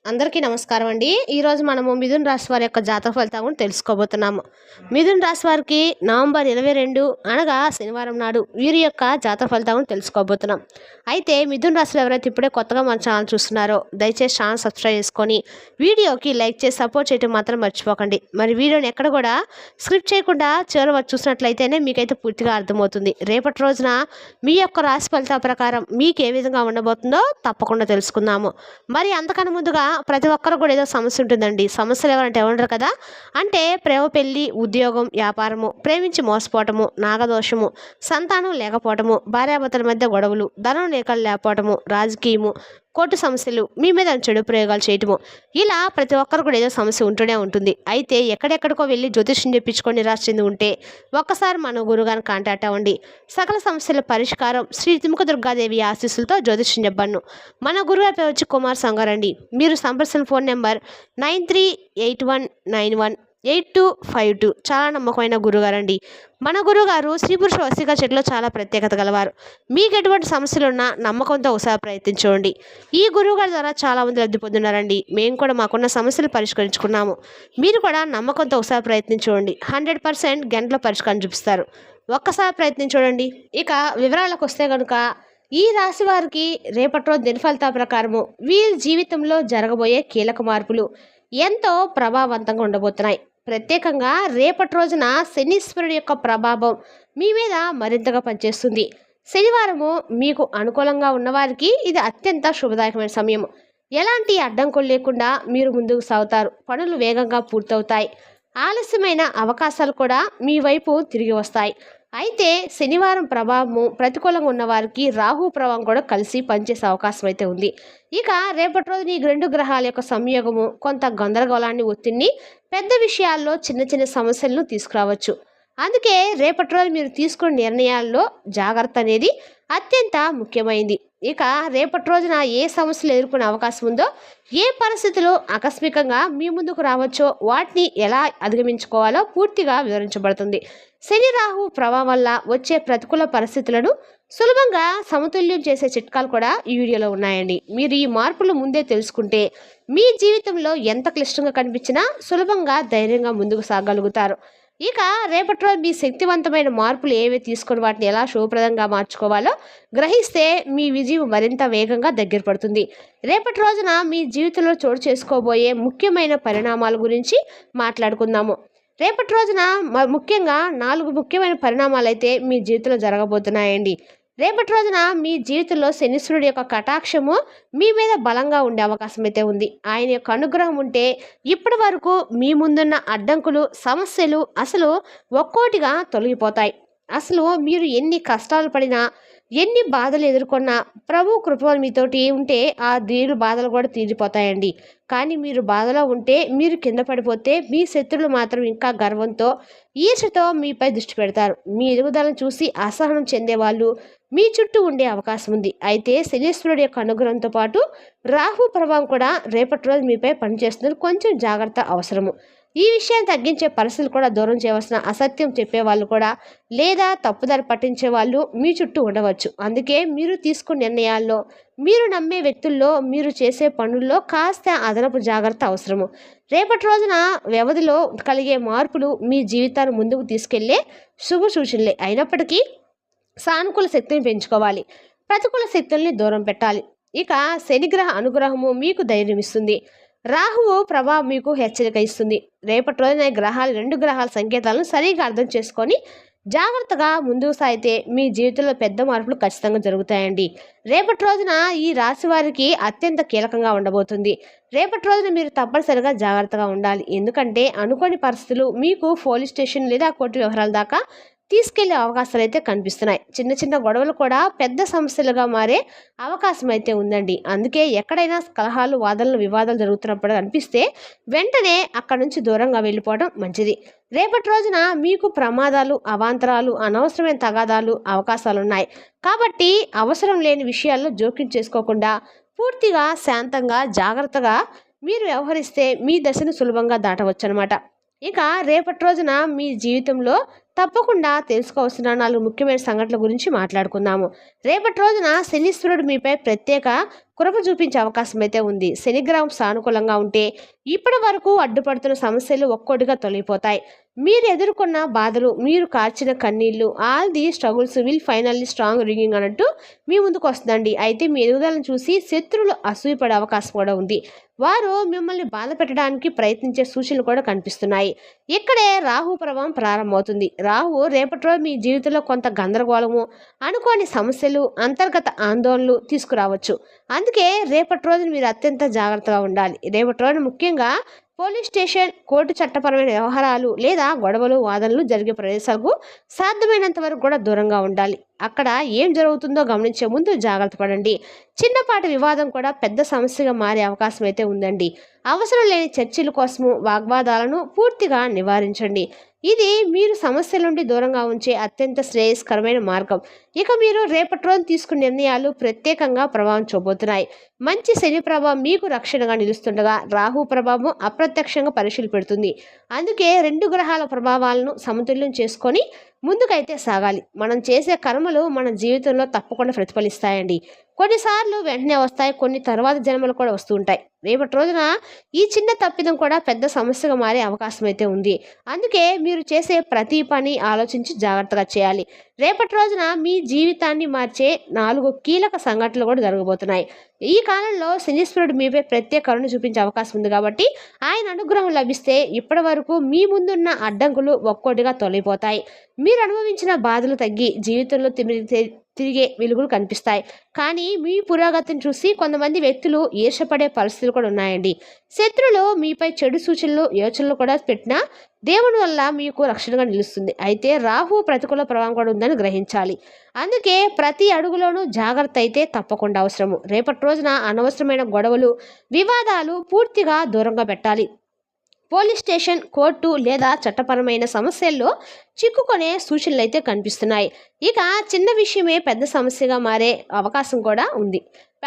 అందరికీ నమస్కారం అండి. ఈరోజు మనము మిథున రాశి వారి యొక్క జాతక ఫలితాలను కూడా తెలుసుకోబోతున్నాము. మిథున రాశి వారికి నవంబర్ 22 అనగా శనివారం నాడు వీరి యొక్క జాతక ఫలితాలను తెలుసుకోబోతున్నాం. అయితే మిథున రాశిలో ఎవరైతే ఇప్పుడే కొత్తగా మన ఛానల్ చూస్తున్నారో దయచేసి ఛానల్ సబ్స్క్రైబ్ చేసుకొని వీడియోకి లైక్ చేసి సపోర్ట్ చేయడం మాత్రం మర్చిపోకండి. మరి వీడియోని ఎక్కడ కూడా స్క్రిప్ట్ చేయకుండా చివరి వరకు చూసినట్లయితేనే మీకైతే పూర్తిగా అర్థమవుతుంది. రేపటి రోజున మీ యొక్క రాశి ఫలితాల ప్రకారం మీకు ఏ విధంగా ఉండబోతుందో తప్పకుండా తెలుసుకుందాము. మరి అంతకన్నా ముందుగా ప్రతి ఒక్కరు కూడా ఏదో సమస్య ఉంటుందండి. సమస్యలు ఎవరంటే ఉండరు కదా. అంటే ప్రేమ, పెళ్లి, ఉద్యోగం, వ్యాపారము, ప్రేమించి మోసపోవటము, నాగదోషము, సంతానం లేకపోవటము, భార్యాభర్తల మధ్య గొడవలు, ధనం లేకపోవటము, రాజకీయము, కోర్టు సమస్యలు, మీ మీద చెడు ప్రయోగాలు చేయటము, ఇలా ప్రతి ఒక్కరు కూడా ఏదో సమస్య ఉంటూనే ఉంటుంది. అయితే ఎక్కడెక్కడికో వెళ్ళి జ్యోతిష్యం చెప్పించుకొని నిరాశ చెంది ఉంటే ఒక్కసారి మన గురుగారిని కాంటాక్ట్ అవ్వండి. సకల సమస్యల పరిష్కారం శ్రీ తిముక దుర్గాదేవి ఆశీస్సులతో జ్యోతిష్యం చెప్పాను. మన గురుగారి పేరు వచ్చి కుమార్ సంగారండి. మీరు సంప్రదించిన ఫోన్ నెంబర్ 9381918252. చాలా నమ్మకమైన గురుగారండి. మన గురుగారు స్త్రీ పురుష వశీకరణ చెట్టులో చాలా ప్రత్యేకత గలవారు. మీకు ఎటువంటి సమస్యలున్నా నమ్మకంతో ఒకసారి ప్రయత్నించండి. ఈ గురువుగారి ద్వారా చాలామంది లబ్ధి పొందున్నారండి. మేము కూడా మాకున్న సమస్యలు పరిష్కరించుకున్నాము. మీరు కూడా నమ్మకంతో ఒకసారి ప్రయత్నించండి. 100% గంటల పరిష్కారం చూపిస్తారు. ఒక్కసారి ప్రయత్నించండి. ఇక వివరాలకు వస్తే కనుక ఈ రాశి వారికి రేపటి రోజు దినఫలితాల ప్రకారము వీరి జీవితంలో జరగబోయే కీలక మార్పులు ఎంతో ప్రభావవంతంగా ఉండబోతున్నాయి. ప్రత్యేకంగా రేపటి రోజున శనీశ్వరుడి యొక్క ప్రభావం మీ మీద మరింతగా పనిచేస్తుంది. శనివారము మీకు అనుకూలంగా ఉన్నవారికి ఇది అత్యంత శుభదాయకమైన సమయం. ఎలాంటి అడ్డంకులు లేకుండా మీరు ముందుకు సాగుతారు. పనులు వేగంగా పూర్తవుతాయి. ఆలస్యమైన అవకాశాలు కూడా మీ వైపు తిరిగి వస్తాయి. అయితే శనివారం ప్రభావము ప్రతికూలంగా ఉన్న వారికి రాహు ప్రభావం కూడా కలిసి పనిచేసే అవకాశం అయితే ఉంది. ఇక రేపటి రోజున ఈ 2 గ్రహాల యొక్క సంయోగము కొంత గందరగోళాన్ని, ఒత్తిడిని, పెద్ద విషయాల్లో చిన్న చిన్న సమస్యలను తీసుకురావచ్చు. అందుకే రేపటి రోజు మీరు తీసుకున్న నిర్ణయాల్లో జాగ్రత్త అనేది అత్యంత ముఖ్యమైనది. ఇక రేపటి రోజున ఏ సమస్యలు ఎదుర్కొనే అవకాశం ఉందో, ఏ పరిస్థితులు ఆకస్మికంగా మీ ముందుకు రావచ్చో, వాటిని ఎలా అధిగమించుకోవాలో పూర్తిగా వివరించబడుతుంది. శని రాహు ప్రభావం వల్ల వచ్చే ప్రతికూల పరిస్థితులను సులభంగా సమతుల్యం చేసే చిట్కాలు కూడా ఈ వీడియోలో ఉన్నాయండి. మీరు ఈ మార్పులు ముందే తెలుసుకుంటే మీ జీవితంలో ఎంత క్లిష్టంగా కనిపించినా సులభంగా ధైర్యంగా ముందుకు సాగలుగుతారు. ఇక రేపటి రోజు మీ శక్తివంతమైన మార్పులు ఏవి తీసుకొని వాటిని ఎలా శుభప్రదంగా మార్చుకోవాలో గ్రహిస్తే మీ విజయం మరింత వేగంగా దగ్గర పడుతుంది. రేపటి రోజున మీ జీవితంలో చోటు చేసుకోబోయే ముఖ్యమైన పరిణామాల గురించి మాట్లాడుకుందాము. రేపటి రోజున ముఖ్యంగా 4 ముఖ్యమైన పరిణామాలు అయితే మీ జీవితంలో జరగబోతున్నాయండి. రేపటి రోజున మీ జీవితంలో శనీశ్వరుడి యొక్క కటాక్షము మీ మీద బలంగా ఉండే అవకాశం అయితే ఉంది. ఆయన యొక్క అనుగ్రహం ఉంటే ఇప్పటి వరకు మీ ముందున్న అడ్డంకులు, సమస్యలు అసలు ఒక్కోటిగా తొలగిపోతాయి. అసలు మీరు ఎన్ని కష్టాలు పడినా, ఎన్ని బాధలు ఎదుర్కొన్నా ప్రభు కృప మీతోటి ఉంటే ఆ దీని బాధలు కూడా తీరిపోతాయండి. కానీ మీరు బాధలో ఉంటే, మీరు కింద పడిపోతే మీ శత్రువులు మాత్రం ఇంకా గర్వంతో, ఈర్ష్యతో మీపై దృష్టి పెడతారు. మీ ఎదుగుదలను చూసి అసహనం చెందేవాళ్ళు మీ చుట్టూ ఉండే అవకాశం ఉంది. అయితే శనీశ్వరుడి యొక్క అనుగ్రహంతో పాటు రాహు ప్రభావం కూడా రేపటి రోజు మీపై పనిచేస్తుంది. కొంచెం జాగ్రత్త అవసరము. ఈ విషయాన్ని తగ్గించే పరిస్థితులు కూడా దూరం చేయవలసిన, అసత్యం చెప్పేవాళ్ళు కూడా లేదా తప్పుదారి పట్టించే వాళ్ళు మీ చుట్టూ ఉండవచ్చు. అందుకే మీరు తీసుకున్న నిర్ణయాల్లో, మీరు నమ్మే వ్యక్తుల్లో, మీరు చేసే పనుల్లో కాస్త అదనపు జాగ్రత్త అవసరము. రేపటి రోజున వ్యవధిలో కలిగే మార్పులు మీ జీవితాన్ని ముందుకు తీసుకెళ్లే శుభ సూచనలే అయినప్పటికీ సానుకూల శక్తిని పెంచుకోవాలి. ప్రతికూల శక్తుల్ని దూరం పెట్టాలి. ఇక శనిగ్రహ అనుగ్రహము మీకు ధైర్యం ఇస్తుంది. రాహువు ప్రభావం మీకు హెచ్చరిక ఇస్తుంది. రేపటి రోజున గ్రహాలు 2 గ్రహాల సంకేతాలను సరిగా అర్థం చేసుకొని జాగ్రత్తగా ముందుకు సాగితే మీ జీవితంలో పెద్ద మార్పులు ఖచ్చితంగా జరుగుతాయండి. రేపటి రోజున ఈ రాశి వారికి అత్యంత కీలకంగా ఉండబోతుంది. రేపటి రోజున మీరు తప్పనిసరిగా జాగ్రత్తగా ఉండాలి. ఎందుకంటే అనుకోని పరిస్థితులు మీకు పోలీస్ స్టేషన్ లేదా కోర్టు వ్యవహారాల దాకా తీసుకెళ్లే అవకాశాలు అయితే కనిపిస్తున్నాయి. చిన్న చిన్న గొడవలు కూడా పెద్ద సమస్యలుగా మారే అవకాశం అయితే ఉందండి. అందుకే ఎక్కడైనా కలహాలు, వాదనలు, వివాదాలు జరుగుతున్నప్పుడు అనిపిస్తే వెంటనే అక్కడ నుంచి దూరంగా వెళ్ళిపోవడం మంచిది. రేపటి రోజున మీకు ప్రమాదాలు, అవాంతరాలు, అనవసరమైన తగాదాలు అవకాశాలు ఉన్నాయి. కాబట్టి అవసరం లేని విషయాల్లో జోక్యం చేసుకోకుండా పూర్తిగా శాంతంగా, జాగ్రత్తగా మీరు వ్యవహరిస్తే మీ దశను సులభంగా దాటవచ్చు అనమాట. ఇక రేపటి రోజున మీ జీవితంలో తప్పకుండా తెలుసుకోవాల్సిన 4 ముఖ్యమైన సంఘటనల గురించి మాట్లాడుకుందాము. రేపటి రోజున శనీశ్వరుడు మీపై ప్రత్యేక కృప చూపించే అవకాశం అయితే ఉంది. శనిగ్రహం సానుకూలంగా ఉంటే ఇప్పటి వరకు అడ్డుపడుతున్న సమస్యలు ఒక్కొక్కటిగా తొలగిపోతాయి. మీరు ఎదుర్కొన్న బాధలు, మీరు కార్చిన కన్నీళ్లు, all the struggles will finally strong ringing అన్నట్టు మీ ముందుకు వస్తుందండి. అయితే మీ ఎదుగుదలను చూసి శత్రువులు అసూయపడే అవకాశం కూడా ఉంది. వారు మిమ్మల్ని బాధ పెట్టడానికి ప్రయత్నించే సూచనలు కూడా కనిపిస్తున్నాయి. ఇక్కడే రాహు ప్రభావం ప్రారంభమవుతుంది. రాహు రేపటి రోజు మీ జీవితంలో కొంత గందరగోళము, అనుకోని సమస్యలు, అంతర్గత ఆందోళనలు తీసుకురావచ్చు. అందుకే రేపటి రోజున మీరు అత్యంత జాగ్రత్తగా ఉండాలి. రేపటి రోజున ముఖ్యంగా పోలీస్ స్టేషన్, కోర్టు చట్టపరమైన వ్యవహారాలు లేదా గొడవలు, వాదనలు జరిగే ప్రదేశాలకు సాధ్యమైనంత వరకు కూడా దూరంగా ఉండాలి. అక్కడ ఏం జరుగుతుందో గమనించే ముందు జాగ్రత్త పడండి. చిన్నపాటి వివాదం కూడా పెద్ద సమస్యగా మారే అవకాశం అయితే ఉందండి. అవసరం లేని చర్చల కోసము వాగ్వాదాలను పూర్తిగా నివారించండి. ఇది మీరు సమస్యల నుండి దూరంగా ఉంచే అత్యంత శ్రేయస్కరమైన మార్గం. ఇక మీరు రేపటి రోజు తీసుకున్న నిర్ణయాలు ప్రత్యేకంగా ప్రభావం చూపబోతున్నాయి. మంచి శని ప్రభావం మీకు రక్షణగా నిలుస్తుండగా రాహు ప్రభావం అప్రత్యక్షంగా పరీక్షలు పెడుతుంది. అందుకే 2 గ్రహాల ప్రభావాలను సమతుల్యం చేసుకొని ముందుకైతే సాగాలి. మనం చేసే కర్మలు మన జీవితంలో తప్పకుండా ప్రతిఫలిస్తాయండి. కొన్నిసార్లు వెంటనే వస్తాయి, కొన్ని తర్వాత జన్మలు కూడా వస్తూ ఉంటాయి. రేపటి రోజున ఈ చిన్న తప్పిదం కూడా పెద్ద సమస్యగా మారే అవకాశం అయితే ఉంది. అందుకే మీరు చేసే ప్రతి పని ఆలోచించి జాగ్రత్తగా చేయాలి. రేపటి రోజున మీ జీవితాన్ని మార్చే 4 కీలక సంఘటనలు కూడా జరగబోతున్నాయి. ఈ కాలంలో శనీశ్వరుడు మీపై ప్రత్యేక కరుణ చూపించే అవకాశం ఉంది కాబట్టి ఆయన అనుగ్రహం లభిస్తే ఇప్పటి వరకు మీ ముందున్న అడ్డంకులు ఒక్కొక్కటిగా తొలగిపోతాయి. మీరు అనుభవించిన బాధలు తగ్గి జీవితంలో తిరిగే వెలుగులు కనిపిస్తాయి. కానీ మీ పురోగతిని చూసి కొంతమంది వ్యక్తులు ఈర్షపడే పరిస్థితులు కూడా ఉన్నాయండి. శత్రులు మీపై చెడు సూచనలు, యోచనలు కూడా పెట్టినా దేవుని వల్ల మీకు రక్షణగా నిలుస్తుంది. అయితే రాహు ప్రతికూల ప్రభావం కూడా ఉందని గ్రహించాలి. అందుకే ప్రతి అడుగులోనూ జాగ్రత్త అయితే తప్పకుండా అవసరము. రేపటి రోజున అనవసరమైన గొడవలు, వివాదాలు పూర్తిగా దూరంగా పెట్టాలి. పోలీస్ స్టేషన్, కోర్టు లేదా చట్టపరమైన సమస్యల్లో చిక్కుకునే సూచనలు అయితే కనిపిస్తున్నాయి. ఇక చిన్న విషయమే పెద్ద సమస్యగా మారే అవకాశం కూడా ఉంది.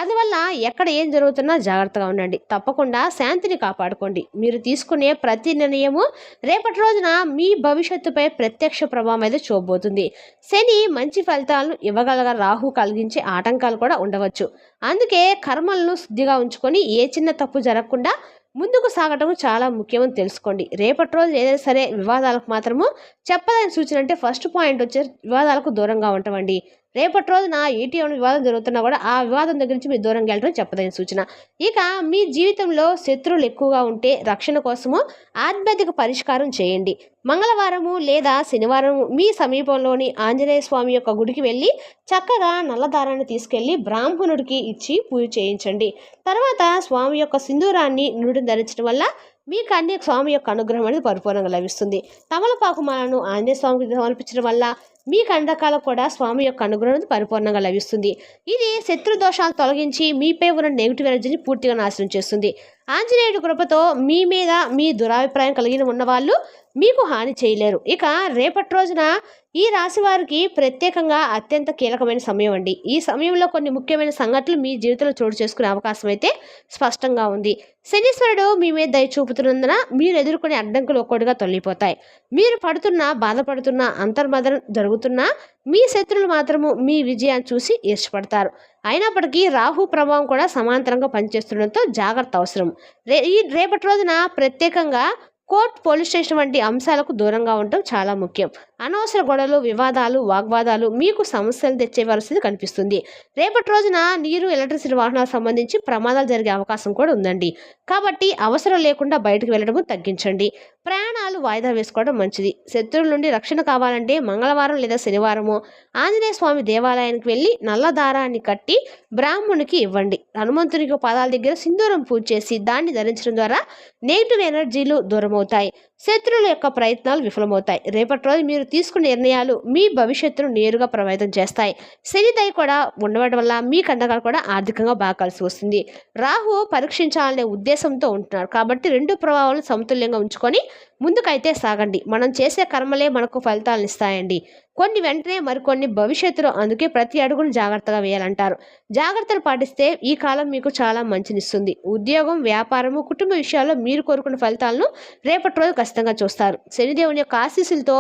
అందువల్ల ఎక్కడ ఏం జరుగుతున్నా జాగ్రత్తగా ఉండండి. తప్పకుండా శాంతిని కాపాడుకోండి. మీరు తీసుకునే ప్రతి నిర్ణయము రేపటి రోజున మీ భవిష్యత్తుపై ప్రత్యక్ష ప్రభావం అయితే చూపబోతుంది. శని మంచి ఫలితాలను ఇవ్వగలగా రాహు కలిగించే ఆటంకాలు కూడా ఉండవచ్చు. అందుకే కర్మలను శుద్ధిగా ఉంచుకొని ఏ చిన్న తప్పు జరగకుండా ముందుకు సాగటం చాలా ముఖ్యమని తెలుసుకోండి. రేపటి రోజు ఏదైనా సరే వివాదాలకు మాత్రము చెప్పదని సూచన అంటే ఫస్ట్ పాయింట్ వచ్చే వివాదాలకు దూరంగా ఉంటామండి. రేపటి రోజున ఏటీఎం వివాదం జరుగుతున్నా కూడా ఆ వివాదం దగ్గర నుంచి మీరు దూరంగా వెళ్ళడం చెప్పదగిన సూచన. ఇక మీ జీవితంలో శత్రువులు ఎక్కువగా ఉంటే రక్షణ కోసము ఆధ్యాత్మిక పరిష్కారం చేయండి. మంగళవారము లేదా శనివారము మీ సమీపంలోని ఆంజనేయ స్వామి యొక్క గుడికి వెళ్ళి చక్కగా నల్లదారాన్ని తీసుకెళ్లి బ్రాహ్మణుడికి ఇచ్చి పూజ చేయించండి. తర్వాత స్వామి యొక్క సింధూరాన్ని నుడిని ధరించడం వల్ల మీకు అన్ని స్వామి యొక్క అనుగ్రహం అనేది పరిపూర్ణంగా లభిస్తుంది. తమలపాకు మాలను ఆంజనేయ స్వామికి సమర్పించడం వల్ల మీ కండకాలకు కూడా స్వామి యొక్క అనుగ్రహం పరిపూర్ణంగా లభిస్తుంది. ఇది శత్రు దోషాలు తొలగించి మీపై ఉన్న నెగిటివ్ ఎనర్జీని పూర్తిగా నాశనం చేస్తుంది. ఆంజనేయుడి కృపతో మీ మీద మీ దురాభిప్రాయం కలిగిన ఉన్నవాళ్ళు మీకు హాని చేయలేరు. ఇక రేపటి రోజున ఈ రాశి వారికి ప్రత్యేకంగా అత్యంత కీలకమైన సమయం అండి. ఈ సమయంలో కొన్ని ముఖ్యమైన సంఘటనలు మీ జీవితంలో చోటు చేసుకునే అవకాశం అయితే స్పష్టంగా ఉంది. శనీశ్వరుడు మీ మీద దయ చూపుతున్నందున మీరు ఎదుర్కొనే అడ్డంకులు ఒక్కొక్కటిగా తొలగిపోతాయి. మీరు బాధపడుతున్న అంతర్మదనం జరుగుతున్నా మీ శత్రువులు మాత్రము మీ విజయాన్ని చూసి ఈర్ష్యపడతారు. అయినప్పటికీ రాహు ప్రభావం కూడా సమాంతరంగా పనిచేస్తుండటంతో జాగ్రత్త అవసరం. రేపటి రోజున ప్రత్యేకంగా కోర్టు, పోలీస్ స్టేషన్ వంటి అంశాలకు దూరంగా ఉండటం చాలా ముఖ్యం. అనవసర గొడవలు, వివాదాలు, వాగ్వాదాలు మీకు సమస్యలు తెచ్చే పరిస్థితి కనిపిస్తుంది. రేపటి రోజున నీరు, ఎలక్ట్రిసిటీ వాహనాలకు సంబంధించి ప్రమాదాలు జరిగే అవకాశం కూడా ఉందండి. కాబట్టి అవసరం లేకుండా బయటకు వెళ్ళడము తగ్గించండి. ప్రయాణాలు వాయిదా వేసుకోవడం మంచిది. శత్రువుల నుండి రక్షణ కావాలంటే మంగళవారం లేదా శనివారము ఆంజనేయ స్వామి దేవాలయానికి వెళ్ళి నల్ల దారాన్ని కట్టి బ్రాహ్మణునికి ఇవ్వండి. హనుమంతునికి పాదాల దగ్గర సింధూరం పూజ చేసి దాన్ని ధరించడం ద్వారా నెగిటివ్ ఎనర్జీలు దూరమవుతాయి. శత్రువుల యొక్క ప్రయత్నాలు విఫలమవుతాయి. రేపటి రోజు మీరు తీసుకున్న నిర్ణయాలు మీ భవిష్యత్తును నేరుగా ప్రభావితం చేస్తాయి. శని దయ కూడా ఉండడం వల్ల మీ కండకాలు కూడా ఆర్థికంగా బాగా కలిసి వస్తుంది. రాహు పరీక్షించాలనే ఉద్దేశంతో ఉంటున్నారు కాబట్టి 2 ప్రభావాలను సమతుల్యంగా ఉంచుకొని ముందుకైతే సాగండి. మనం చేసే కర్మలే మనకు ఫలితాలను ఇస్తాయండి. కొన్ని వెంటనే, మరికొన్ని భవిష్యత్తులో. అందుకే ప్రతి అడుగును జాగ్రత్తగా వేయాలంటారు. జాగ్రత్తలు పాటిస్తే ఈ కాలం మీకు చాలా మంచినిస్తుంది. ఉద్యోగం, వ్యాపారము, కుటుంబ విషయాల్లో మీరు కోరుకున్న ఫలితాలను రేపటి రోజు ఖచ్చితంగా చూస్తారు. శనిదేవుని యొక్క ఆశీస్సులతో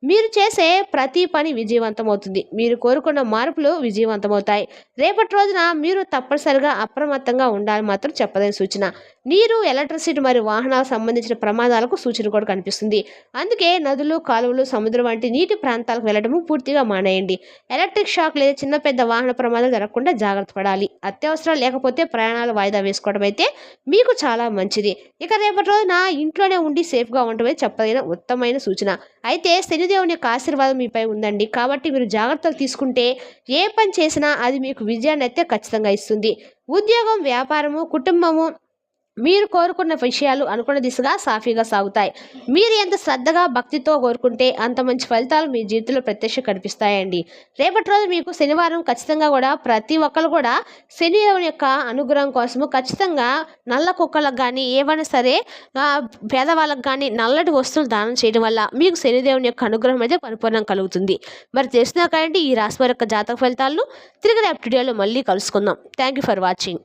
మీరు చేసే ప్రతి పని విజయవంతమవుతుంది. మీరు కోరుకున్న మార్పులు విజయవంతమవుతాయి. రేపటి రోజున మీరు తప్పనిసరిగా అప్రమత్తంగా ఉండాలని మాత్రం చెప్పదగిన సూచన. నీరు, ఎలక్ట్రిసిటీ మరియు వాహనాలకు సంబంధించిన ప్రమాదాలకు సూచన కూడా కనిపిస్తుంది. అందుకే నదులు, కాలువలు, సముద్రం వంటి నీటి ప్రాంతాలకు వెళ్ళడము పూర్తిగా మానేయండి. ఎలక్ట్రిక్ షాక్ లేదా చిన్న పెద్ద వాహన ప్రమాదాలు జరగకుండా జాగ్రత్త పడాలి. అత్యవసరం లేకపోతే ప్రయాణాలు వాయిదా వేసుకోవడం అయితే మీకు చాలా మంచిది. ఇక రేపటి రోజున ఇంట్లోనే ఉండి సేఫ్గా ఉండటమే చెప్పదగిన ఉత్తమమైన సూచన. అయితే శనిదేవుని యొక్క ఆశీర్వాదం మీపై ఉందండి. కాబట్టి మీరు జాగ్రత్తలు తీసుకుంటే ఏ పని చేసినా అది మీకు విజయాన్ని అయితే ఖచ్చితంగా ఇస్తుంది. ఉద్యోగం, వ్యాపారము, కుటుంబము, మీరు కోరుకున్న విషయాలు అనుకున్న దిశగా సాఫీగా సాగుతాయి. మీరు ఎంత శ్రద్ధగా, భక్తితో కోరుకుంటే అంత మంచి ఫలితాలు మీ జీవితంలో ప్రత్యక్ష కనిపిస్తాయండి. రేపటి రోజు మీకు శనివారం ఖచ్చితంగా కూడా ప్రతి ఒక్కరు కూడా శనిదేవుని యొక్క అనుగ్రహం కోసము ఖచ్చితంగా నల్ల కుక్కలకు కానీ ఏవైనా సరే పేదవాళ్ళకు కానీ నల్లటి వస్తువులు దానం చేయడం వల్ల మీకు శనిదేవుని యొక్క అనుగ్రహం అయితే పరిపూర్ణం కలుగుతుంది. మరి తెలిసినా కానీ ఈ రాశి వారి యొక్క జాతక ఫలితాలను తిరిగి రేపటి వీడియోలో మళ్ళీ కలుసుకుందాం. Thank you for watching.